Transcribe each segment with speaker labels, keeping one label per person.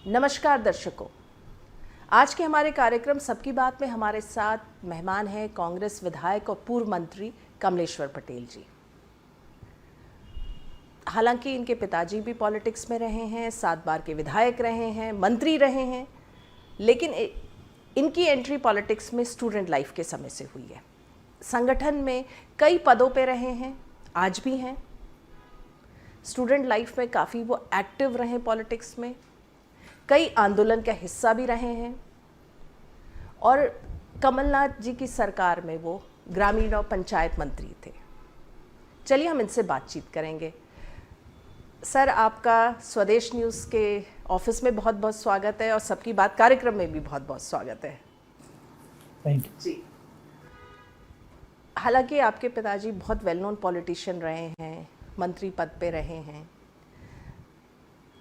Speaker 1: नमस्कार दर्शकों, आज के हमारे कार्यक्रम सबकी बात में हमारे साथ मेहमान हैं कांग्रेस विधायक और पूर्व मंत्री कमलेश्वर पटेल जी। हालांकि इनके पिताजी भी पॉलिटिक्स में रहे हैं, 7 बार के विधायक रहे हैं, मंत्री रहे हैं, लेकिन इनकी एंट्री पॉलिटिक्स में स्टूडेंट लाइफ के समय से हुई है। संगठन में कई पदों पे रहे हैं, आज भी हैं। स्टूडेंट लाइफ में काफ़ी वो एक्टिव रहे पॉलिटिक्स में, कई आंदोलन का हिस्सा भी रहे हैं और कमलनाथ जी की सरकार में वो ग्रामीण और पंचायत मंत्री थे। चलिए हम इनसे बातचीत करेंगे। सर, आपका स्वदेश न्यूज़ के ऑफिस में बहुत बहुत स्वागत है और सबकी बात कार्यक्रम में भी बहुत बहुत स्वागत है।
Speaker 2: थैंक यू
Speaker 1: जी। हालांकि आपके पिताजी बहुत वेल नोन पॉलिटिशियन रहे हैं, मंत्री पद पे रहे हैं।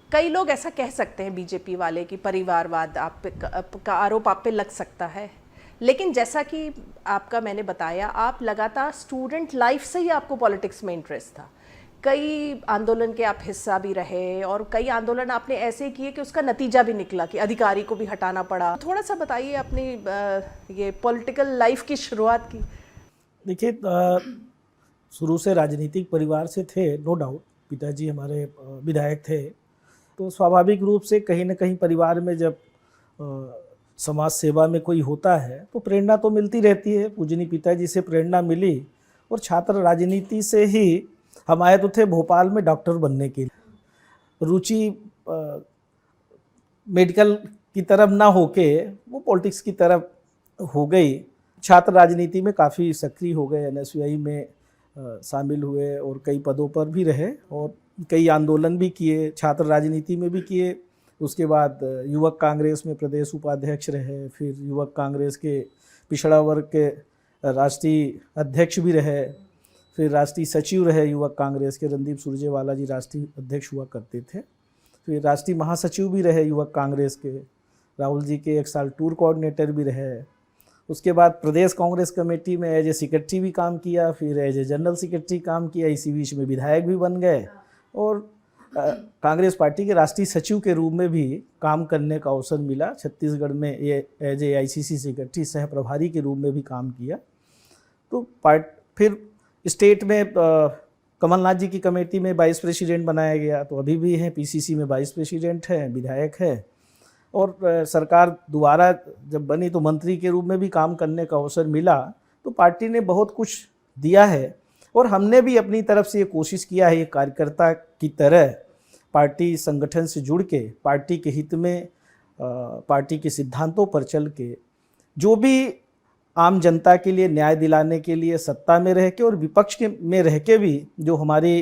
Speaker 1: कई लोग ऐसा कह सकते हैं बीजेपी वाले कि परिवारवाद आप पे का आरोप आप पे लग सकता है, लेकिन जैसा कि आपका मैंने बताया, आप लगातार स्टूडेंट लाइफ से ही आपको पॉलिटिक्स में इंटरेस्ट था। कई आंदोलन के आप हिस्सा भी रहे और कई आंदोलन आपने ऐसे किए कि उसका नतीजा भी निकला कि अधिकारी को भी हटाना पड़ा। थोड़ा सा बताइए अपनी ये पॉलिटिकल लाइफ की शुरुआत की।
Speaker 2: देखिए, शुरू से राजनीतिक परिवार से थे, नो डाउट। पिताजी हमारे विधायक थे, तो स्वाभाविक रूप से कहीं ना कहीं परिवार में जब समाज सेवा में कोई होता है तो प्रेरणा तो मिलती रहती है। पूजनीय पिताजी से प्रेरणा मिली और छात्र राजनीति से ही हम आए तो थे भोपाल में डॉक्टर बनने के लिए। रुचि मेडिकल की तरफ ना होके वो पॉलिटिक्स की तरफ हो गई। छात्र राजनीति में काफ़ी सक्रिय हो गए, एनएसयूआई में शामिल हुए और कई पदों पर भी रहे और कई आंदोलन भी किए, छात्र राजनीति में भी किए। उसके बाद युवक कांग्रेस में प्रदेश उपाध्यक्ष रहे, फिर युवक कांग्रेस के पिछड़ा वर्ग के राष्ट्रीय अध्यक्ष भी रहे, फिर राष्ट्रीय सचिव रहे युवक कांग्रेस के। रणदीप सुरजेवाला जी राष्ट्रीय अध्यक्ष हुआ करते थे। फिर राष्ट्रीय महासचिव भी रहे युवक कांग्रेस के। राहुल जी के 1 साल टूर कोऑर्डिनेटर भी रहे। उसके बाद प्रदेश कांग्रेस कमेटी में एज ए सेक्रेटरी भी काम किया, फिर एज ए जनरल सेक्रेटरी काम किया। इसी बीच में विधायक भी बन गए और कांग्रेस पार्टी के राष्ट्रीय सचिव के रूप में भी काम करने का अवसर मिला। छत्तीसगढ़ में ये एज ए आईसीसी सेक्रेटरी सह प्रभारी के रूप में भी काम किया। तो फिर स्टेट में कमलनाथ जी की कमेटी में वाइस प्रेसिडेंट बनाया गया, तो अभी भी हैं। पीसीसी में वाइस प्रेसिडेंट है, विधायक है और सरकार दोबारा जब बनी तो मंत्री के रूप में भी काम करने का अवसर मिला। तो पार्टी ने बहुत कुछ दिया है और हमने भी अपनी तरफ से ये कोशिश किया है, ये कार्यकर्ता की तरह पार्टी संगठन से जुड़ के पार्टी के हित में, पार्टी के सिद्धांतों पर चल के जो भी आम जनता के लिए न्याय दिलाने के लिए सत्ता में रह के और विपक्ष के में रह के भी जो हमारी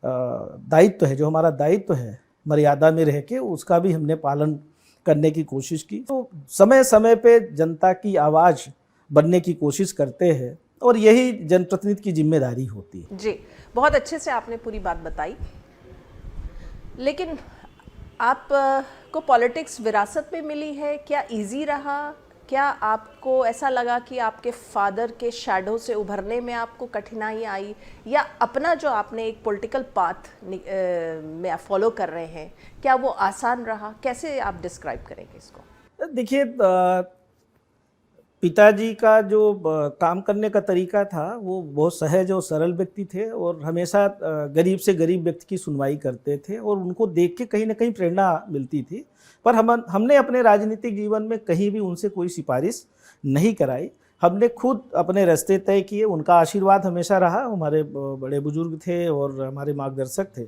Speaker 2: दायित्व है, जो हमारा दायित्व है मर्यादा में रह के, उसका भी हमने पालन करने की कोशिश की। तो समय समय पे जनता की आवाज़ बनने की कोशिश करते हैं और यही जनप्रतिनिधि की जिम्मेदारी होती है।
Speaker 1: जी, बहुत अच्छे से आपने पूरी बात बताई। लेकिन आप को पॉलिटिक्स विरासत में मिली है, क्या इजी रहा? क्या आपको ऐसा लगा कि आपके फादर के शैडो से उभरने में आपको कठिनाई आई, या अपना जो आपने एक पॉलिटिकल पाथ में फॉलो कर रहे हैं, क्या वो आसान रहा? कैसे आप डिस्क्राइब करेंगे इसको?
Speaker 2: देखिए, पिताजी का जो काम करने का तरीका था वो बहुत सहज और सरल व्यक्ति थे और हमेशा गरीब से गरीब व्यक्ति की सुनवाई करते थे और उनको देख के कहीं ना कहीं प्रेरणा मिलती थी। पर हमने अपने राजनीतिक जीवन में कहीं भी उनसे कोई सिफारिश नहीं कराई। हमने खुद अपने रास्ते तय किए। उनका आशीर्वाद हमेशा रहा, हमारे बड़े बुजुर्ग थे और हमारे मार्गदर्शक थे।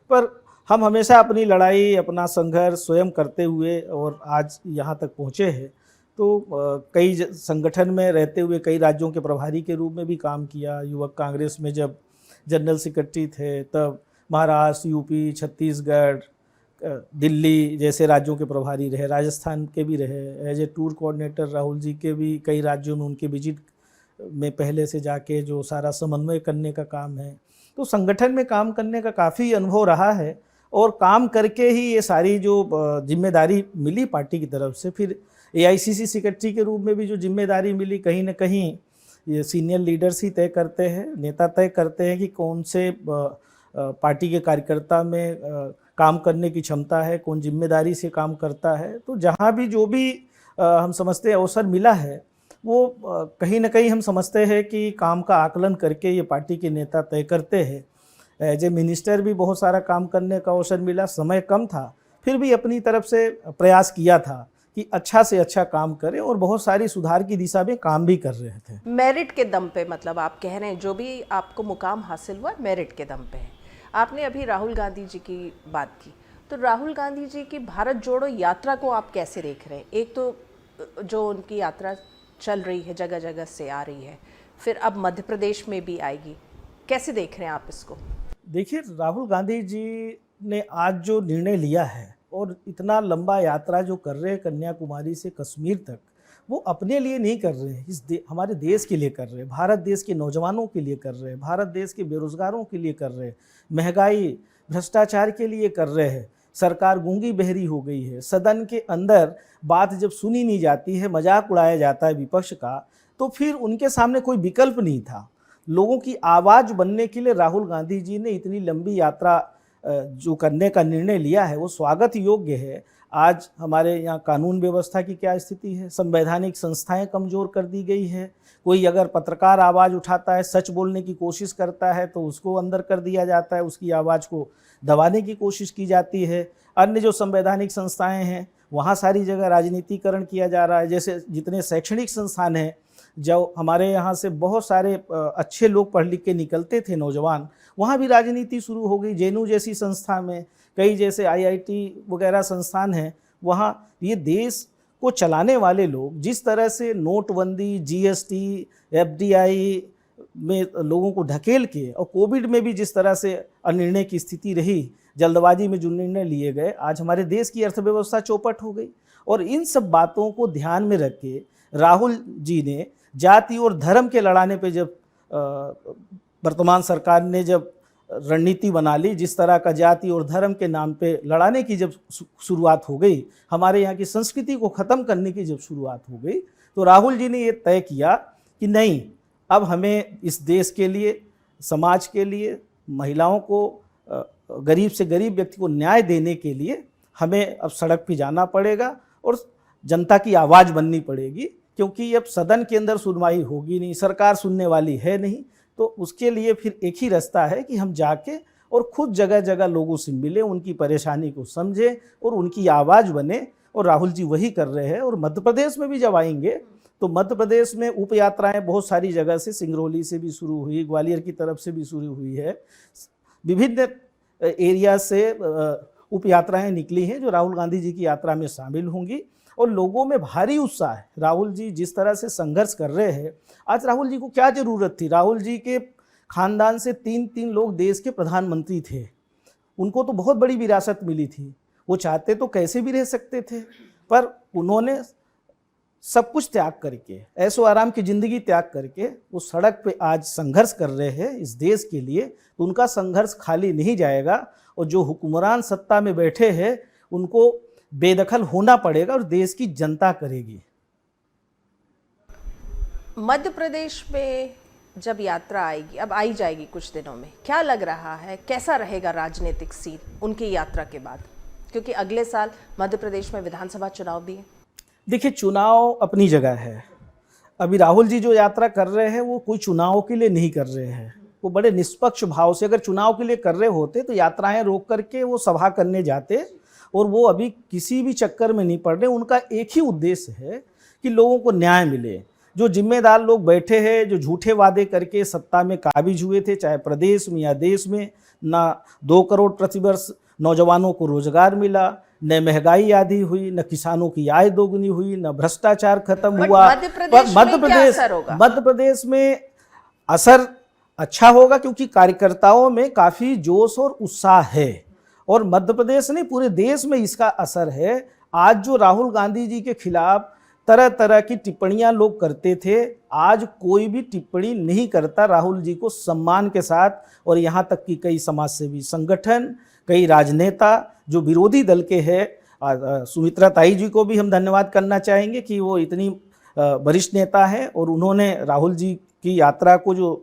Speaker 2: पर हम हमेशा अपनी लड़ाई, अपना संघर्ष स्वयं करते हुए और आज यहाँ तक पहुँचे हैं। तो कई संगठन में रहते हुए कई राज्यों के प्रभारी के रूप में भी काम किया। युवक कांग्रेस में जब जनरल सेक्रेटरी थे तब महाराष्ट्र, यूपी, छत्तीसगढ़, दिल्ली जैसे राज्यों के प्रभारी रहे, राजस्थान के भी रहे। As a tour coordinator Rahul ji के भी कई राज्यों में उनके विजिट में पहले से जाके जो सारा समन्वय करने का काम है। तो संगठन में काम करने का काफ़ी अनुभव रहा है और काम करके ही ये सारी जो जिम्मेदारी मिली पार्टी की तरफ से, फिर एआईसीसी सेक्रेटरी के रूप में भी जो जिम्मेदारी मिली, कहीं ना कहीं ये सीनियर लीडर्स ही तय करते हैं, नेता तय करते हैं कि कौन से पार्टी के कार्यकर्ता में काम करने की क्षमता है, कौन जिम्मेदारी से काम करता है। तो जहाँ भी जो भी हम समझते हैं अवसर मिला है, वो कहीं ना कहीं हम समझते हैं कि काम का आकलन करके ये पार्टी के नेता तय करते हैं। एज ए मिनिस्टर भी बहुत सारा काम करने का अवसर मिला, समय कम था, फिर भी अपनी तरफ से प्रयास किया था कि अच्छा से अच्छा काम करें और बहुत सारी सुधार की दिशा में काम भी कर रहे थे।
Speaker 1: मेरिट के दम पे, मतलब आप कह रहे हैं जो भी आपको मुकाम हासिल हुआ मेरिट के दम पे है। आपने अभी राहुल गांधी जी की बात की, तो राहुल गांधी जी की भारत जोड़ो यात्रा को आप कैसे देख रहे हैं? एक तो जो उनकी यात्रा चल रही है, जगह जगह से आ रही है, फिर अब मध्य प्रदेश में भी आएगी, कैसे देख रहे हैं आप इसको?
Speaker 2: देखिए, राहुल गांधी जी ने आज जो निर्णय लिया है और इतना लंबा यात्रा जो कर रहे हैं कन्याकुमारी से कश्मीर तक, वो अपने लिए नहीं कर रहे हैं, हमारे देश के लिए कर रहे हैं, भारत देश के नौजवानों के लिए कर रहे हैं, भारत देश के बेरोजगारों के लिए कर रहे हैं, महंगाई भ्रष्टाचार के लिए कर रहे हैं। सरकार गूंगी बहरी हो गई है, सदन के अंदर बात जब सुनी नहीं जाती है, मजाक उड़ाया जाता है विपक्ष का, तो फिर उनके सामने कोई विकल्प नहीं था। लोगों की आवाज़ बनने के लिए राहुल गांधी जी ने इतनी लंबी यात्रा जो करने का निर्णय लिया है, वो स्वागत योग्य है। आज हमारे यहाँ कानून व्यवस्था की क्या स्थिति है, संवैधानिक संस्थाएं कमज़ोर कर दी गई है। कोई अगर पत्रकार आवाज़ उठाता है, सच बोलने की कोशिश करता है, तो उसको अंदर कर दिया जाता है, उसकी आवाज़ को दबाने की कोशिश की जाती है। अन्य जो संवैधानिक संस्थाएं हैं, वहाँ सारी जगह राजनीतिकरण किया जा रहा है। जैसे जितने शैक्षणिक संस्थान हैं, जो हमारे यहाँ से बहुत सारे अच्छे लोग पढ़ लिख के निकलते थे नौजवान, वहाँ भी राजनीति शुरू हो गई। जेएनयू जैसी संस्था में, कई जैसे आईआईटी वगैरह संस्थान हैं, वहाँ ये देश को चलाने वाले लोग जिस तरह से नोटबंदी, जीएसटी, एफडीआई में लोगों को ढकेल के, और कोविड में भी जिस तरह से अनिर्णय की स्थिति रही, जल्दबाजी में जो निर्णय लिए गए, आज हमारे देश की अर्थव्यवस्था चौपट हो गई। और इन सब बातों को ध्यान में रख के राहुल जी ने जाति और धर्म के लड़ाने पे जब वर्तमान सरकार ने जब रणनीति बना ली, जिस तरह का जाति और धर्म के नाम पे लड़ाने की जब शुरुआत हो गई, हमारे यहाँ की संस्कृति को ख़त्म करने की जब शुरुआत हो गई, तो राहुल जी ने ये तय किया कि नहीं, अब हमें इस देश के लिए, समाज के लिए, महिलाओं को, गरीब से गरीब व्यक्ति को न्याय देने के लिए हमें अब सड़क पे जाना पड़ेगा और जनता की आवाज़ बननी पड़ेगी। क्योंकि अब सदन के अंदर सुनवाई होगी नहीं, सरकार सुनने वाली है नहीं, तो उसके लिए फिर एक ही रास्ता है कि हम जाके और खुद जगह जगह लोगों से मिलें, उनकी परेशानी को समझें और उनकी आवाज़ बने। और राहुल जी वही कर रहे हैं। और मध्य प्रदेश में भी जब आएंगे, तो मध्य प्रदेश में उप यात्राएँ बहुत सारी जगह से, सिंगरौली से भी शुरू हुई, ग्वालियर की तरफ से भी शुरू हुई है, विभिन्न एरिया से उप यात्राएँ निकली हैं जो राहुल गांधी जी की यात्रा में शामिल होंगी। और लोगों में भारी उत्साह है। राहुल जी जिस तरह से संघर्ष कर रहे हैं, आज राहुल जी को क्या ज़रूरत थी? राहुल जी के खानदान से 3 लोग देश के प्रधानमंत्री थे, उनको तो बहुत बड़ी विरासत मिली थी। वो चाहते तो कैसे भी रह सकते थे, पर उन्होंने सब कुछ त्याग करके, ऐशो आराम की ज़िंदगी त्याग करके वो सड़क पे आज संघर्ष कर रहे हैं इस देश के लिए। तो उनका संघर्ष खाली नहीं जाएगा। और जो हुक्मरान सत्ता में बैठे हैं, उनको बेदखल होना पड़ेगा और देश की जनता करेगी।
Speaker 1: मध्य प्रदेश में जब यात्रा आएगी, अब आई जाएगी कुछ दिनों में, क्या लग रहा है कैसा रहेगा राजनीतिक सीन उनकी यात्रा के बाद? क्योंकि अगले साल मध्य प्रदेश में विधानसभा चुनाव भी है।
Speaker 2: देखिए, चुनाव अपनी जगह है। अभी राहुल जी जो यात्रा कर रहे हैं, वो कोई चुनाव के लिए नहीं कर रहे हैं। वो बड़े निष्पक्ष भाव से, अगर चुनाव के लिए कर रहे होते तो यात्राएं रोक करके वो सभा करने जाते। और वो अभी किसी भी चक्कर में नहीं पड़ रहे। उनका एक ही उद्देश्य है कि लोगों को न्याय मिले। जो जिम्मेदार लोग बैठे हैं, जो झूठे वादे करके सत्ता में काबिज हुए थे, चाहे प्रदेश में या देश में, ना 2 करोड़ प्रतिवर्ष नौजवानों को रोजगार मिला, न महंगाई आधी हुई, न किसानों की आय दोगुनी हुई, न भ्रष्टाचार खत्म हुआ। मध्य प्रदेश में असर अच्छा होगा, क्योंकि कार्यकर्ताओं में काफ़ी जोश और उत्साह है। और मध्य प्रदेश नहीं, पूरे देश में इसका असर है। आज जो राहुल गांधी जी के खिलाफ तरह तरह की टिप्पणियां लोग करते थे, आज कोई भी टिप्पणी नहीं करता राहुल जी को सम्मान के साथ। और यहाँ तक कि कई समाजसेवी संगठन, कई राजनेता जो विरोधी दल के हैं, सुमित्रा ताई जी को भी हम धन्यवाद करना चाहेंगे कि वो इतनी वरिष्ठ नेता हैं और उन्होंने राहुल जी की यात्रा को जो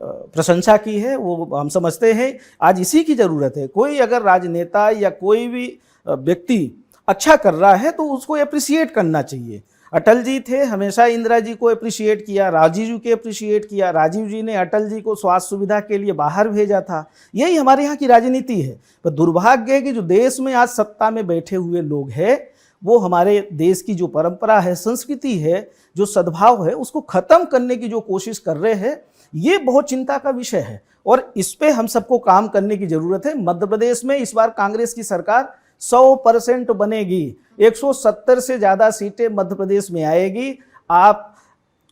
Speaker 2: प्रशंसा की है, वो हम समझते हैं आज इसी की ज़रूरत है। कोई अगर राजनेता या कोई भी व्यक्ति अच्छा कर रहा है तो उसको अप्रिशिएट करना चाहिए। अटल जी थे, हमेशा इंदिरा जी को अप्रिशिएट किया, राजीव जी को अप्रिशिएट किया, राजीव जी ने अटल जी को स्वास्थ्य सुविधा के लिए बाहर भेजा था। यही हमारे यहाँ की राजनीति है। पर दुर्भाग्य है कि जो देश में आज सत्ता में बैठे हुए लोग हैं वो हमारे देश की जो परंपरा है, संस्कृति है, जो सद्भाव है, उसको खत्म करने की जो कोशिश कर रहे हैं, ये बहुत चिंता का विषय है और इस पे हम सबको काम करने की जरूरत है। मध्य प्रदेश में इस बार कांग्रेस की सरकार 100% बनेगी। 170 से ज्यादा सीटें मध्य प्रदेश में आएगी। आप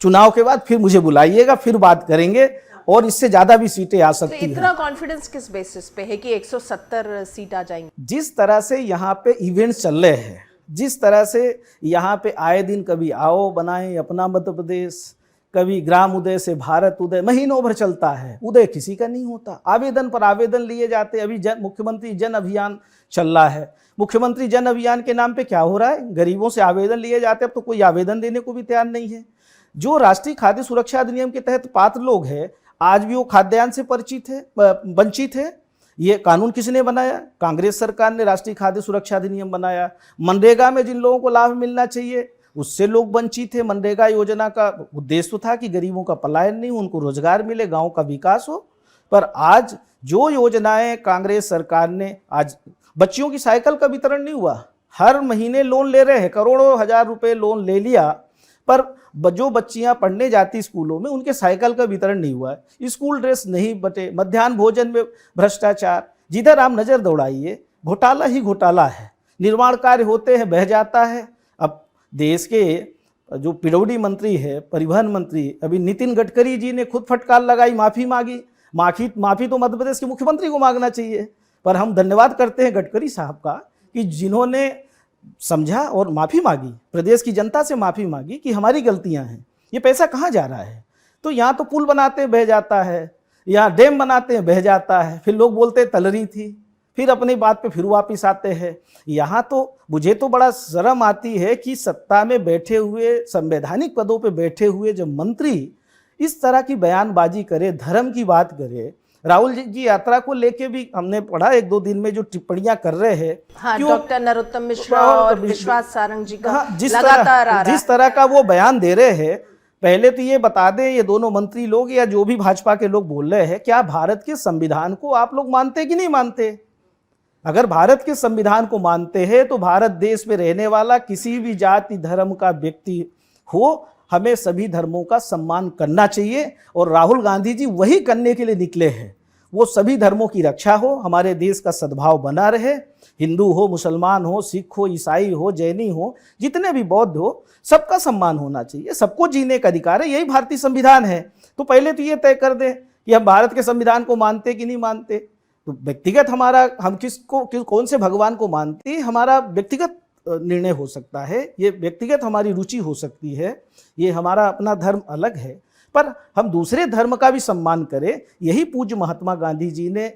Speaker 2: चुनाव के बाद फिर मुझे बुलाइएगा, फिर बात करेंगे और इससे ज्यादा भी सीटें आ सकती हैं।
Speaker 1: इतना कॉन्फिडेंस किस बेसिस पे है कि 170 सीट आ जाएंगी?
Speaker 2: जिस तरह से यहाँ पे इवेंट्स चल रहे हैं, जिस तरह से यहाँ पे आए दिन कभी आओ बनाएं अपना मध्य प्रदेश, कभी ग्राम उदय से भारत उदय, महीनों भर चलता है, उदय किसी का नहीं होता। आवेदन पर आवेदन लिए जाते। अभी मुख्यमंत्री जन अभियान चल रहा है। मुख्यमंत्री जन अभियान के नाम पे क्या हो रहा है? गरीबों से आवेदन लिए जाते, अब तो कोई आवेदन देने को भी तैयार नहीं है। जो राष्ट्रीय खाद्य सुरक्षा अधिनियम के तहत पात्र लोग हैं, आज भी वो खाद्यान्न से वंचित है। ये कानून किसने बनाया? कांग्रेस सरकार ने राष्ट्रीय खाद्य सुरक्षा अधिनियम बनाया। मनरेगा में जिन लोगों को लाभ मिलना चाहिए उससे लोग वंचित थे। मनरेगा योजना का उद्देश्य था कि गरीबों का पलायन नहीं, उनको रोजगार मिले, गांव का विकास हो। पर आज जो योजनाएं कांग्रेस सरकार ने, आज बच्चियों की साइकिल का वितरण नहीं हुआ। हर महीने लोन ले रहे हैं, करोड़ों हजार रुपए लोन ले लिया, पर जो बच्चियां पढ़ने जाती स्कूलों में उनके साइकिल का वितरण नहीं हुआ है। स्कूल ड्रेस नहीं बटे, मध्याह्न भोजन में भ्रष्टाचार, जिधर आप नजर दौड़ाइए घोटाला ही घोटाला है। निर्माण कार्य होते हैं, बह जाता है। अब देश के जो पीडब्ल्यूडी मंत्री है, परिवहन मंत्री, अभी नितिन गडकरी जी ने खुद फटकार लगाई, माफी मांगी। माफी तो मध्य प्रदेश के मुख्यमंत्री को मांगना चाहिए। पर हम धन्यवाद करते हैं गडकरी साहब का कि जिन्होंने समझा और माफी मांगी, प्रदेश की जनता से माफी मांगी कि हमारी गलतियां हैं, ये पैसा कहाँ जा रहा है। तो यहाँ तो पुल बनाते हैं बह जाता है, यहाँ डैम बनाते हैं बह जाता है, फिर लोग बोलते हैं तलरी थी, फिर अपनी बात पे फिर वापिस आते हैं। यहाँ तो मुझे तो बड़ा शर्म आती है कि सत्ता में बैठे हुए, संवैधानिक पदों पे बैठे हुए जब मंत्री इस तरह की बयानबाजी करे, धर्म की बात करे। राहुल जी की यात्रा को लेके भी हमने पढ़ा 1-2 दिन में जो टिप्पणियां कर रहे हैं,
Speaker 1: हाँ, डॉक्टर नरोत्तम मिश्रा और विश्वास सारंग जी का लगातार
Speaker 2: जिस तरह का वो बयान दे रहे हैं। पहले तो ये बता दें, ये दोनों मंत्री लोग या जो भी भाजपा के लोग बोल रहे हैं, क्या भारत के संविधान को आप लोग मानते कि नहीं मानते? अगर भारत के संविधान को मानते हैं तो भारत देश में रहने वाला किसी भी जाति धर्म का व्यक्ति हो, हमें सभी धर्मों का सम्मान करना चाहिए। और राहुल गांधी जी वही करने के लिए निकले हैं। वो सभी धर्मों की रक्षा हो, हमारे देश का सद्भाव बना रहे। हिंदू हो, मुसलमान हो, सिख हो, ईसाई हो, जैनी हो, जितने भी बौद्ध हो, सबका सम्मान होना चाहिए। सबको जीने का अधिकार है, यही भारतीय संविधान है। तो पहले तो ये तय कर दें कि हम भारत के संविधान को मानते कि नहीं मानते। तो व्यक्तिगत हमारा, हम कौन से भगवान को मानते, हमारा व्यक्तिगत निर्णय हो सकता है, ये व्यक्तिगत हमारी रुचि हो सकती है, ये हमारा अपना धर्म अलग है। पर हम दूसरे धर्म का भी सम्मान करें। यही पूज्य महात्मा गांधी जी ने,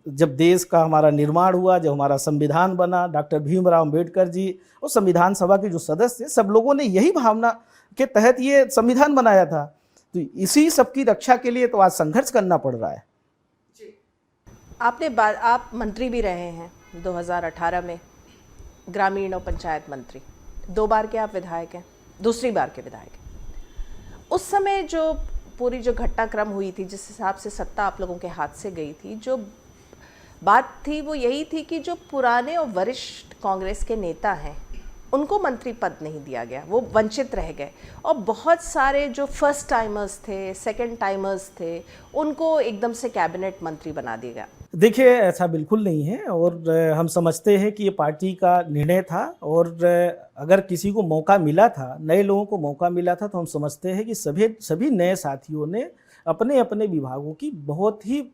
Speaker 2: जब देश का हमारा निर्माण हुआ, जब हमारा संविधान बना, डॉक्टर भीमराव अम्बेडकर जी और संविधान सभा के जो सदस्य, सब लोगों ने यही भावना के तहत ये संविधान बनाया था। तो इसी सबकी रक्षा के लिए तो आज संघर्ष करना पड़ रहा है।
Speaker 1: आप मंत्री भी रहे हैं 2018 में, ग्रामीण और पंचायत मंत्री। 2 बार के आप विधायक हैं, दूसरी बार के विधायक हैं। उस समय जो पूरी जो घटनाक्रम हुई थी, जिस हिसाब से सत्ता आप लोगों के हाथ से गई थी, जो बात थी वो यही थी कि जो पुराने और वरिष्ठ कांग्रेस के नेता हैं उनको मंत्री पद नहीं दिया गया, वो वंचित रह गए। और बहुत सारे जो फर्स्ट टाइमर्स थे, सेकंड टाइमर्स थे, उनको एकदम से कैबिनेट मंत्री बना दिया गया।
Speaker 2: देखिए, ऐसा बिल्कुल नहीं है और हम समझते हैं कि ये पार्टी का निर्णय था। और अगर किसी को मौका मिला था, नए लोगों को मौका मिला था, तो हम समझते हैं कि सभी नए साथियों ने अपने अपने विभागों की बहुत ही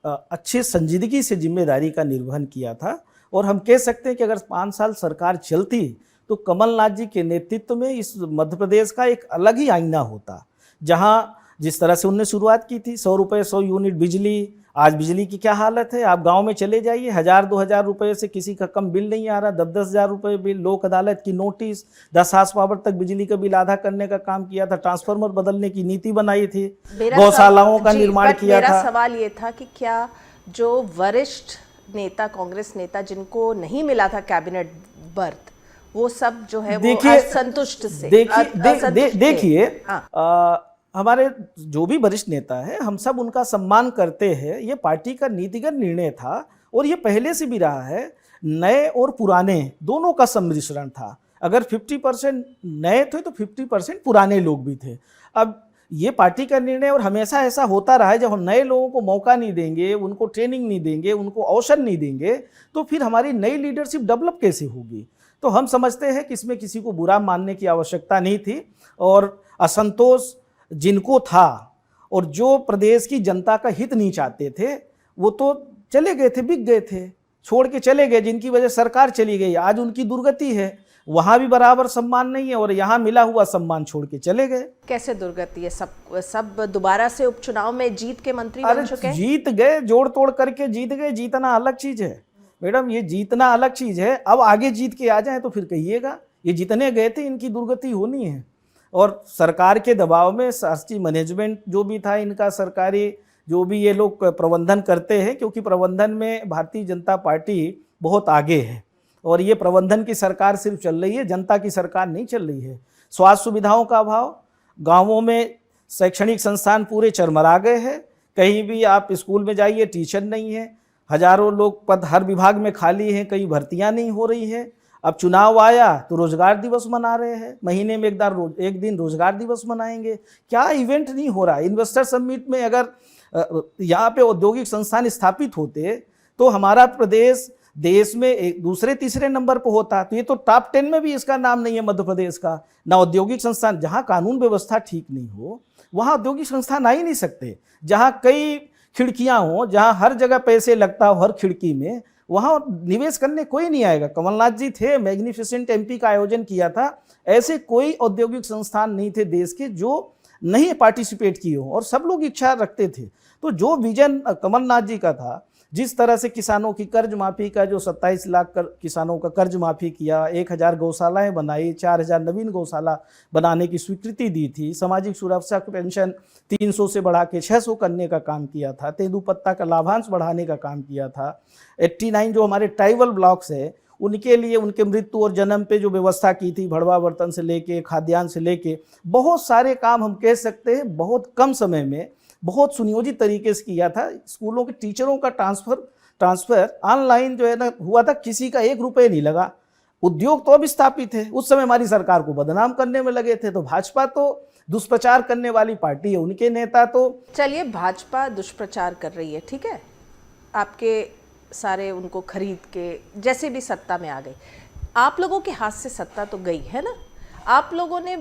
Speaker 2: अच्छे संजीदगी से जिम्मेदारी का निर्वहन किया था। और हम कह सकते हैं कि अगर 5 साल सरकार चलती तो कमलनाथ जी के नेतृत्व में इस मध्य प्रदेश का एक अलग ही आईना होता, जहां जिस तरह से उन्होंने शुरुआत की थी, 100 रुपये 100 यूनिट बिजली, आज बिजली की क्या हालत है, आप गांव में चले जाइए, 1000-2000 रुपए से किसी का कम बिल नहीं आ रहा, 10-10 हज़ार रुपये बिल, लोक अदालत की नोटिस, 10 हार्स पावर तक बिजली का बिल आधा करने का काम किया था, ट्रांसफार्मर बदलने की नीति बनाई थी, गौशालाओं का निर्माण किया था।
Speaker 1: मेरा सवाल ये था कि क्या जो वरिष्ठ नेता, कांग्रेस नेता जिनको नहीं मिला था कैबिनेट बर्थ, वो सब जो है वो असंतुष्ट से
Speaker 2: देखिए हमारे जो भी वरिष्ठ नेता है, हम सब उनका सम्मान करते हैं। ये पार्टी का नीतिगत निर्णय था और ये पहले से भी रहा है, नए और पुराने दोनों का सम्मिश्रण था। अगर 50% नए थे तो 50% पुराने लोग भी थे। अब ये पार्टी का निर्णय और हमेशा ऐसा होता रहा है, जब हम नए लोगों को मौका नहीं देंगे, उनको ट्रेनिंग नहीं देंगे, उनको अवसर नहीं देंगे, तो फिर हमारी नई लीडरशिप डेवलप कैसे होगी। तो हम समझते हैं कि इसमें किसी को बुरा मानने की आवश्यकता नहीं थी और असंतोष जिनको था और जो प्रदेश की जनता का हित नहीं चाहते थे, वो तो चले गए थे, बिक गए थे, छोड़ के चले गए, जिनकी वजह सरकार चली गई। आज उनकी दुर्गति है, वहां भी बराबर सम्मान नहीं है और यहाँ मिला हुआ सम्मान छोड़ के चले गए।
Speaker 1: कैसे दुर्गति है? सब दोबारा से उपचुनाव में जीत के मंत्री बन चुके हैं।
Speaker 2: जीत गए, जोड़ तोड़ करके जीत गए। जीतना अलग चीज है मैडम, ये जीतना अलग चीज है। अब आगे जीत के आ जाए तो फिर कहिएगा, ये जितने गए थे इनकी दुर्गति होनी है। और सरकार के दबाव में शासकीय मैनेजमेंट जो भी था इनका, सरकारी जो भी ये लोग प्रबंधन करते हैं, क्योंकि प्रबंधन में भारतीय जनता पार्टी बहुत आगे है और ये प्रबंधन की सरकार सिर्फ चल रही है, जनता की सरकार नहीं चल रही है। स्वास्थ्य सुविधाओं का अभाव, गांवों में शैक्षणिक संस्थान पूरे चरमरा गए हैं। कहीं भी आप स्कूल में जाइए, टीचर नहीं है, हजारों लोग पद हर विभाग में खाली हैं, कई भर्तियां नहीं हो रही है। अब चुनाव आया तो रोजगार दिवस मना रहे हैं, महीने में एक दिन रोजगार दिवस मनाएंगे। क्या इवेंट नहीं हो रहा है? इन्वेस्टर समिट में अगर यहाँ पे औद्योगिक संस्थान स्थापित होते तो हमारा प्रदेश देश में एक दूसरे तीसरे नंबर पर होता। तो ये तो टॉप 10 में भी इसका नाम नहीं है मध्य प्रदेश का। ना औद्योगिक संस्थान, जहाँ कानून व्यवस्था ठीक नहीं हो वहाँ औद्योगिक संस्थान आ ही नहीं सकते। जहाँ कई खिड़कियाँ हों, जहाँ हर जगह पैसे लगता हो हर खिड़की में, वहाँ निवेश करने कोई नहीं आएगा। कमलनाथ जी थे, मैग्निफिसेंट एमपी का आयोजन किया था, ऐसे कोई औद्योगिक संस्थान नहीं थे देश के जो नहीं पार्टिसिपेट किए हो और सब लोग इच्छा रखते थे। तो जो विजन कमलनाथ जी का था, जिस तरह से किसानों की कर्ज माफी का, जो 27 लाख किसानों का कर्ज माफी किया, 1000 गौशालाएं बनाई, 4000 नवीन गौशाला बनाने की स्वीकृति दी थी, सामाजिक सुरक्षा पेंशन 300 से बढ़ा के 600 करने का काम किया था, तेंदुपत्ता का लाभांश बढ़ाने का काम किया था, 89 जो हमारे ट्राइबल ब्लॉक्स है उनके लिए उनके मृत्यु और जन्म पे जो व्यवस्था की थी, भड़वा बर्तन से लेके खाद्यान्न से लेके बहुत सारे काम हम कह सकते हैं बहुत कम समय में बहुत सुनियोजित तरीके से किया था। स्कूलों के टीचरों का ट्रांसफर ऑनलाइन जो है ना हुआ था, किसी का 1 रुपये नहीं लगा। उद्योग तो अब स्थापित है, उस समय हमारी सरकार को बदनाम करने में लगे थे। तो भाजपा तो दुष्प्रचार करने वाली पार्टी है, उनके नेता तो।
Speaker 1: चलिए, भाजपा दुष्प्रचार कर रही है, ठीक है, आपके सारे उनको खरीद के जैसे भी सत्ता में आ गई। आप लोगों के हाथ से सत्ता तो गई है ना। आप लोगों ने,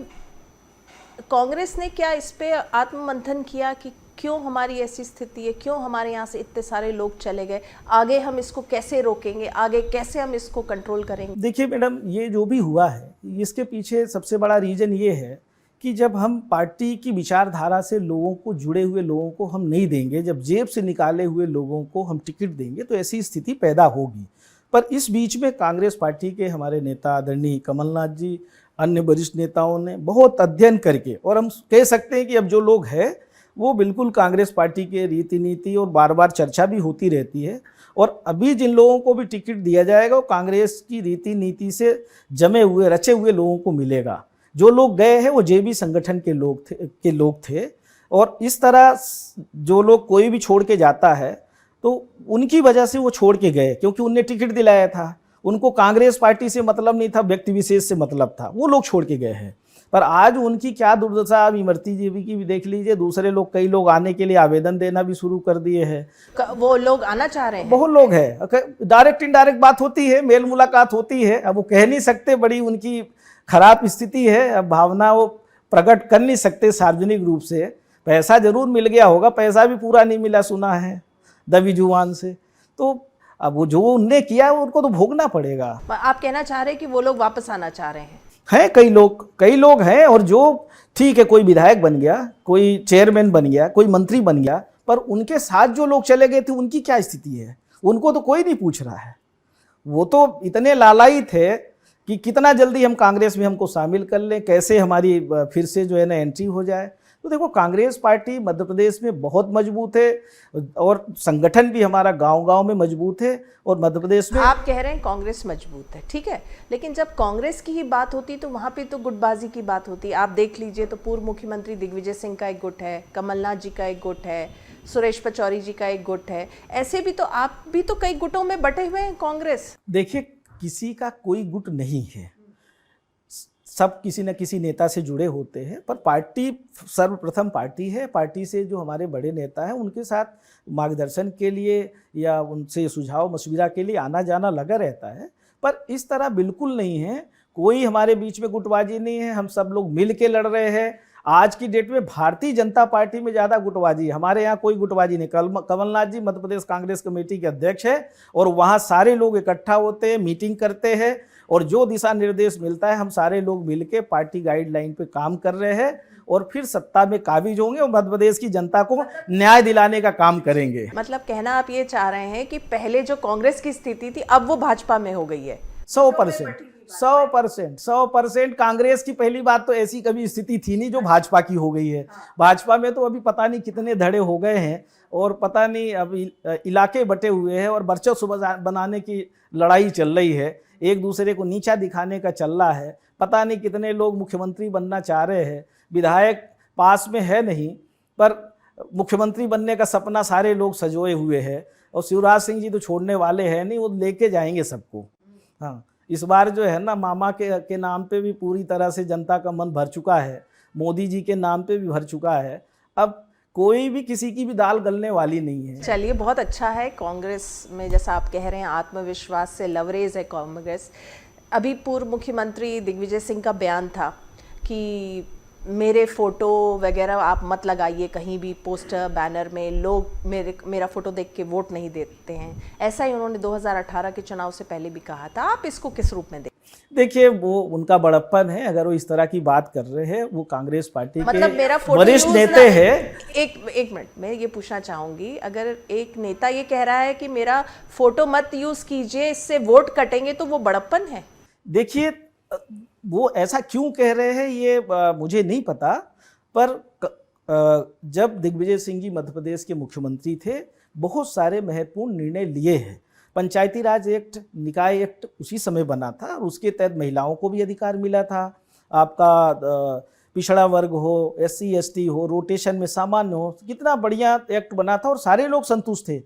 Speaker 1: कांग्रेस ने क्या इस पे आत्ममंथन किया कि क्यों हमारी ऐसी स्थिति है, क्यों हमारे यहाँ से इतने सारे लोग चले गए, आगे हम इसको कैसे रोकेंगे, आगे कैसे हम इसको कंट्रोल करेंगे?
Speaker 2: देखिए मैडम, ये जो भी हुआ है इसके पीछे सबसे बड़ा रीजन ये है कि जब हम पार्टी की विचारधारा से लोगों को, जुड़े हुए लोगों को हम नहीं देंगे, जब जेब से निकाले हुए लोगों को हम टिकट देंगे तो ऐसी स्थिति पैदा होगी। पर इस बीच में कांग्रेस पार्टी के हमारे नेता आदरणीय कमलनाथ जी, अन्य वरिष्ठ नेताओं ने बहुत अध्ययन करके, और हम कह सकते हैं कि अब जो लोग हैं वो बिल्कुल कांग्रेस पार्टी के रीति नीति, और बार बार चर्चा भी होती रहती है, और अभी जिन लोगों को भी टिकट दिया जाएगा वो कांग्रेस की रीति नीति से जमे हुए, रचे हुए लोगों को मिलेगा। जो लोग गए हैं वो जेबी संगठन के लोग थे और इस तरह जो लोग कोई भी छोड़ के जाता है तो उनकी वजह से वो छोड़ के गए, क्योंकि उनने टिकट दिलाया था, उनको कांग्रेस पार्टी से मतलब नहीं था, व्यक्ति विशेष से मतलब था, वो लोग छोड़ के गए हैं। पर आज उनकी क्या दुर्दशा, आप इमरती देवी की भी देख लीजिए, दूसरे लोग, कई लोग आने के लिए आवेदन देना भी शुरू कर दिए हैं।
Speaker 1: वो लोग आना चाह रहे हैं,
Speaker 2: बहुत लोग हैं, डायरेक्ट इनडायरेक्ट बात होती है, मेल मुलाकात होती है। अब वो कह नहीं सकते, बड़ी उनकी खराब स्थिति है, अब भावना वो प्रकट कर नहीं सकते सार्वजनिक रूप से। पैसा जरूर मिल गया होगा, पैसा भी पूरा नहीं मिला सुना है दबी जुबान से। तो अब वो जो उनने किया उनको तो भोगना पड़ेगा।
Speaker 1: आप कहना चाह रहे हैं कि वो लोग वापस आना चाह रहे हैं?
Speaker 2: हैं कई लोग हैं, और जो ठीक है, कोई विधायक बन गया, कोई चेयरमैन बन गया, कोई मंत्री बन गया, पर उनके साथ जो लोग चले गए थे उनकी क्या स्थिति है, उनको तो कोई नहीं पूछ रहा है। वो तो इतने लालाई थे कि कितना जल्दी हम कांग्रेस में हमको शामिल कर लें, कैसे हमारी फिर से जो है ना एंट्री हो जाए। तो देखो, कांग्रेस पार्टी मध्य प्रदेश में बहुत मजबूत है और संगठन भी हमारा गांव-गांव में मजबूत है। और मध्य प्रदेश में
Speaker 1: आप कह रहे हैं कांग्रेस मजबूत है, ठीक है, लेकिन जब कांग्रेस की ही बात होती तो वहाँ पे तो गुटबाजी की बात होती। आप देख लीजिए तो पूर्व मुख्यमंत्री दिग्विजय सिंह का एक गुट है, कमलनाथ जी का एक गुट है, सुरेश पचौरी जी का एक गुट है। ऐसे भी तो आप भी तो कई गुटों में बटे हुए हैं कांग्रेस।
Speaker 2: देखिए, किसी का कोई गुट नहीं है, सब किसी न किसी नेता से जुड़े होते हैं, पर पार्टी सर्वप्रथम पार्टी है। पार्टी से जो हमारे बड़े नेता हैं उनके साथ मार्गदर्शन के लिए या उनसे सुझाव मशविरा के लिए आना जाना लगा रहता है। पर इस तरह बिल्कुल नहीं है, कोई हमारे बीच में गुटबाजी नहीं है, हम सब लोग मिल के लड़ रहे हैं। आज की डेट में भारतीय जनता पार्टी में ज़्यादा गुटबाजी है, हमारे यहाँ कोई गुटबाजी नहीं। कमलनाथ जी मध्य प्रदेश कांग्रेस कमेटी के अध्यक्ष है और वहाँ सारे लोग इकट्ठा होते हैं, मीटिंग करते हैं और जो दिशा निर्देश मिलता है हम सारे लोग मिलके पार्टी गाइडलाइन पे काम कर रहे हैं और फिर सत्ता में काबिज होंगे और मध्य प्रदेश की जनता को न्याय दिलाने का काम करेंगे।
Speaker 1: मतलब कहना आप ये चाह रहे हैं कि पहले जो कांग्रेस की स्थिति थी अब वो भाजपा में हो गई है।
Speaker 2: 100% कांग्रेस की पहली बात तो ऐसी कभी स्थिति थी नहीं जो भाजपा की हो गई है। भाजपा में तो अभी पता नहीं कितने धड़े हो गए हैं और पता नहीं अभी इलाके बटे हुए हैं और वर्चस्व बनाने की लड़ाई चल रही है, एक दूसरे को नीचा दिखाने का चल रहा है। पता नहीं कितने लोग मुख्यमंत्री बनना चाह रहे हैं, विधायक पास में है नहीं पर मुख्यमंत्री बनने का सपना सारे लोग सजोए हुए हैं और शिवराज सिंह जी तो छोड़ने वाले हैं नहीं, वो लेके जाएंगे सबको। हाँ, इस बार जो है ना मामा के नाम पे भी पूरी तरह से जनता का मन भर चुका है, मोदी जी के नाम पे भी भर चुका है। अब कोई भी किसी की भी दाल गलने वाली नहीं है।
Speaker 1: चलिए, बहुत अच्छा है। कांग्रेस में जैसा आप कह रहे हैं आत्मविश्वास से लवरेज है कांग्रेस। अभी पूर्व मुख्यमंत्री दिग्विजय सिंह का बयान था कि मेरे फ़ोटो वगैरह आप मत लगाइए कहीं भी, पोस्टर बैनर में लोग मेरा फ़ोटो देख के वोट नहीं देते हैं। ऐसा ही उन्होंने 2018 के चुनाव से पहले भी कहा था। आप इसको किस रूप में
Speaker 2: देखिए, वो उनका बड़प्पन है, अगर वो इस तरह की बात कर रहे हैं। वो कांग्रेस पार्टी
Speaker 1: मतलब
Speaker 2: के वरिष्ठ नेता है।
Speaker 1: एक मिनट, मैं ये पूछना चाहूँगी, अगर एक नेता ये कह रहा है कि मेरा फ़ोटो मत यूज़ कीजिए, इससे वोट कटेंगे, तो वो बड़प्पन है?
Speaker 2: देखिए, वो ऐसा क्यों कह रहे हैं ये मुझे नहीं पता, पर जब दिग्विजय सिंह जी मध्य प्रदेश के मुख्यमंत्री थे बहुत सारे महत्वपूर्ण निर्णय लिए हैं। पंचायती राज एक्ट, निकाय एक्ट उसी समय बना था और उसके तहत महिलाओं को भी अधिकार मिला था। आपका पिछड़ा वर्ग हो, SC ST हो, रोटेशन में सामान्य हो, कितना बढ़िया एक्ट बना था और सारे लोग संतुष्ट थे।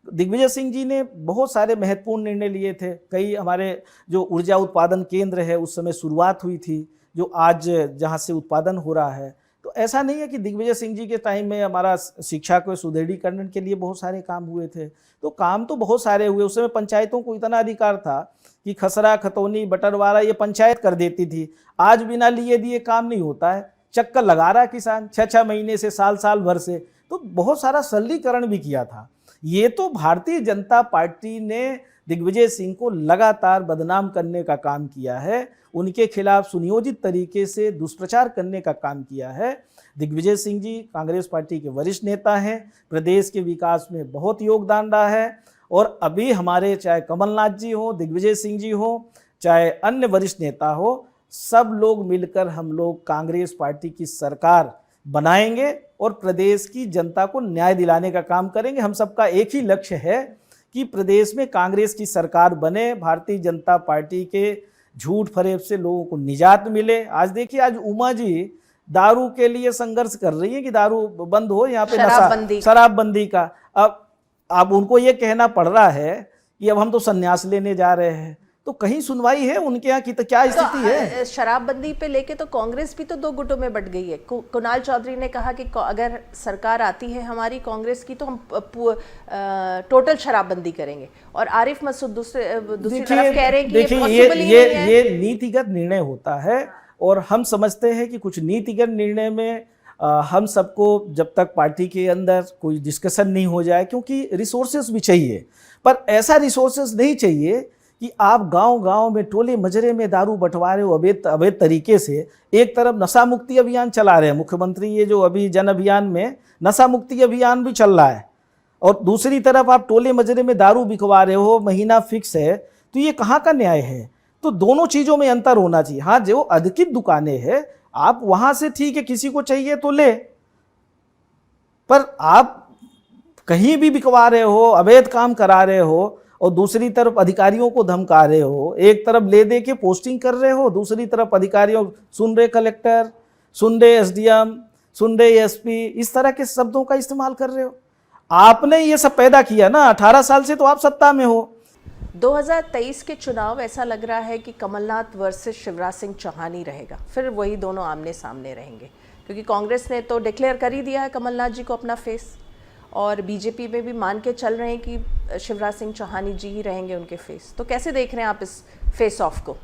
Speaker 2: दिग्विजय सिंह जी ने बहुत सारे महत्वपूर्ण निर्णय लिए थे। कई हमारे जो ऊर्जा उत्पादन केंद्र है उस समय शुरुआत हुई थी, जो आज जहाँ से उत्पादन हो रहा है। तो ऐसा नहीं है कि दिग्विजय सिंह जी के टाइम में हमारा शिक्षा को सुदृढ़ीकरण के लिए बहुत सारे काम हुए थे, तो काम तो बहुत सारे हुए। उस समय पंचायतों को इतना अधिकार था कि खसरा, खतौनी, बटरवारा ये पंचायत कर देती थी। आज बिना लिए दिए काम नहीं होता है, चक्कर लगा रहा किसान 6-6 महीने से, साल भर से। तो बहुत सारा सरलीकरण भी किया था। ये तो भारतीय जनता पार्टी ने दिग्विजय सिंह को लगातार बदनाम करने का काम किया है, उनके खिलाफ सुनियोजित तरीके से दुष्प्रचार करने का काम किया है। दिग्विजय सिंह जी कांग्रेस पार्टी के वरिष्ठ नेता हैं, प्रदेश के विकास में बहुत योगदान रहा है और अभी हमारे चाहे कमलनाथ जी हो, दिग्विजय सिंह जी हो, चाहे अन्य वरिष्ठ नेता हो, सब लोग मिलकर हम लोग कांग्रेस पार्टी की सरकार बनाएंगे और प्रदेश की जनता को न्याय दिलाने का काम करेंगे। हम सबका एक ही लक्ष्य है कि प्रदेश में कांग्रेस की सरकार बने, भारतीय जनता पार्टी के झूठ फरेब से लोगों को निजात मिले। आज देखिए, आज उमा जी दारू के लिए संघर्ष कर रही है कि दारू बंद हो, यहाँ पे शराबबंदी का। अब उनको ये कहना पड़ रहा है कि अब हम तो संन्यास लेने जा रहे हैं, तो कहीं सुनवाई है उनके यहाँ की? तो क्या स्थिति है?
Speaker 1: शराबबंदी पे लेके तो कांग्रेस भी तो दो गुटों में बट गई है। कुणाल चौधरी ने कहा कि अगर सरकार आती है हमारी कांग्रेस की तो हम टोटल शराबबंदी करेंगे, और आरिफ मसूद दूसरी तरफ कह रहे हैं कि
Speaker 2: ये नीतिगत निर्णय होता है और हम समझते हैं कि कुछ नीतिगत निर्णय में हम सबको जब तक पार्टी के अंदर कोई डिस्कशन नहीं हो जाए, क्योंकि रिसोर्सेज भी चाहिए, पर ऐसा रिसोर्सेज नहीं चाहिए कि आप गांव-गांव में टोले मजरे में दारू बंटवा रहे हो अवैध तरीके से। एक तरफ नशा मुक्ति अभियान चला रहे हैं मुख्यमंत्री, ये जो अभी जन अभियान में नशा मुक्ति अभियान भी चल रहा है, और दूसरी तरफ आप टोले मजरे में दारू बिकवा रहे हो, महीना फिक्स है, तो ये कहाँ का न्याय है? तो दोनों चीज़ों में अंतर होना चाहिए। हाँ, जो अधिकृत दुकानें हैं आप वहाँ से ठीक है, किसी को चाहिए तो ले, पर आप कहीं भी बिकवा रहे हो, अवैध काम करा रहे हो, और दूसरी तरफ अधिकारियों को धमका रहे हो। एक तरफ ले दे के पोस्टिंग कर रहे हो, दूसरी तरफ अधिकारियों सुन रहे कलेक्टर, सुन रहे एसडीएम, सुन रहे एसपी, इस तरह के शब्दों का इस्तेमाल कर रहे हो। आपने ये सब पैदा किया ना, 18 साल से तो आप सत्ता में हो।
Speaker 1: 2023 के चुनाव ऐसा लग रहा है कि कमलनाथ वर्सेस शिवराज सिंह चौहान ही रहेगा, फिर वही दोनों आमने सामने रहेंगे, क्योंकि कांग्रेस ने तो डिक्लेयर कर ही दिया है कमलनाथ जी को अपना फेस, और बीजेपी में भी मान के चल रहे हैं कि शिवराज सिंह चौहान जी ही रहेंगे उनके फेस। तो कैसे देख रहे हैं आप इस फेस ऑफ को?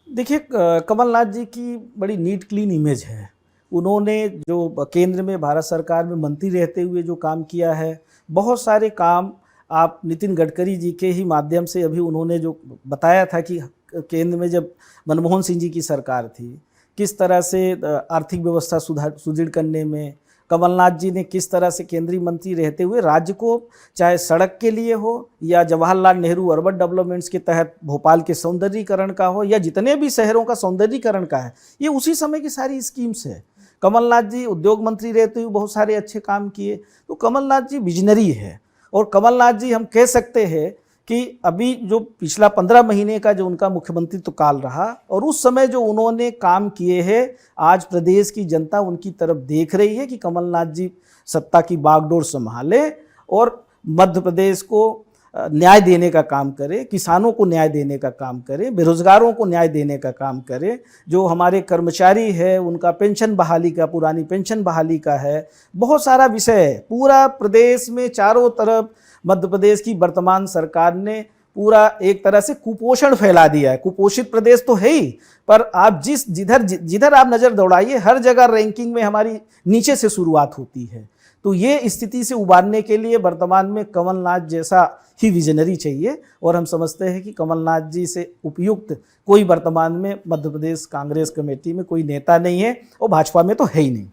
Speaker 2: देखिए, कमलनाथ जी की बड़ी नीट क्लीन इमेज है। उन्होंने जो केंद्र में भारत सरकार में मंत्री रहते हुए जो काम किया है, बहुत सारे काम आप नितिन गडकरी जी के ही माध्यम से, अभी उन्होंने जो बताया था कि केंद्र में जब मनमोहन सिंह जी की सरकार थी, किस तरह से आर्थिक व्यवस्था सुदृढ़ करने में कमलनाथ जी ने किस तरह से केंद्रीय मंत्री रहते हुए राज्य को, चाहे सड़क के लिए हो या जवाहरलाल नेहरू अर्बन डेवलपमेंट्स के तहत भोपाल के सौंदर्यीकरण का हो या जितने भी शहरों का सौंदर्यीकरण का है, ये उसी समय की सारी स्कीम्स है। कमलनाथ जी उद्योग मंत्री रहते हुए बहुत सारे अच्छे काम किए। तो कमलनाथ जी विजनरी है, और कमलनाथ जी हम कह सकते हैं कि अभी जो पिछला 15 महीने का जो उनका मुख्यमंत्रित्व काल रहा, और उस समय जो उन्होंने काम किए हैं, आज प्रदेश की जनता उनकी तरफ देख रही है कि कमलनाथ जी सत्ता की बागडोर संभाले और मध्य प्रदेश को न्याय देने का काम करे, किसानों को न्याय देने का काम करे, बेरोजगारों को न्याय देने का काम करे, जो हमारे कर्मचारी है उनका पेंशन बहाली का, पुरानी पेंशन बहाली का है, बहुत सारा विषय है। पूरा प्रदेश में चारों तरफ मध्य प्रदेश की वर्तमान सरकार ने पूरा एक तरह से कुपोषण फैला दिया है। कुपोषित प्रदेश तो है ही, पर आप जिधर आप नज़र दौड़ाइए, हर जगह रैंकिंग में हमारी नीचे से शुरुआत होती है। तो ये स्थिति से उबारने के लिए वर्तमान में कमलनाथ जैसा ही विजनरी चाहिए, और हम समझते हैं कि कमलनाथ जी से उपयुक्त कोई वर्तमान में मध्य प्रदेश कांग्रेस कमेटी में कोई नेता नहीं है, और भाजपा में तो है ही नहीं।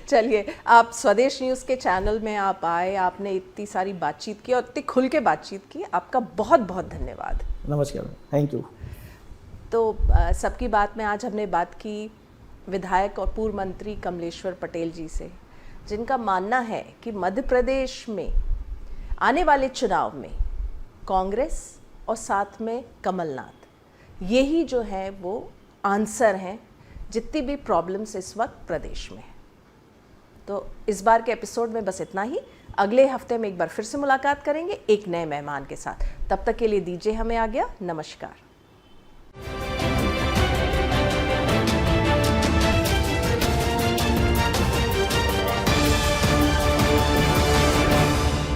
Speaker 1: चलिए, आप स्वदेश न्यूज़ के चैनल में आप आए, आपने इतनी सारी बातचीत की और इतनी खुल के बातचीत की, आपका बहुत बहुत धन्यवाद।
Speaker 2: नमस्कार, थैंक यू।
Speaker 1: तो सबकी बात में आज हमने बात की विधायक और पूर्व मंत्री कमलेश्वर पटेल जी से, जिनका मानना है कि मध्य प्रदेश में आने वाले चुनाव में कांग्रेस और साथ में कमलनाथ, यही जो है वो आंसर हैं जितनी भी प्रॉब्लम्स इस वक्त प्रदेश में है। तो इस बार के एपिसोड में बस इतना ही। अगले हफ्ते में एक बार फिर से मुलाकात करेंगे एक नए मेहमान के साथ। तब तक के लिए दीजिए हमें आज्ञा। नमस्कार।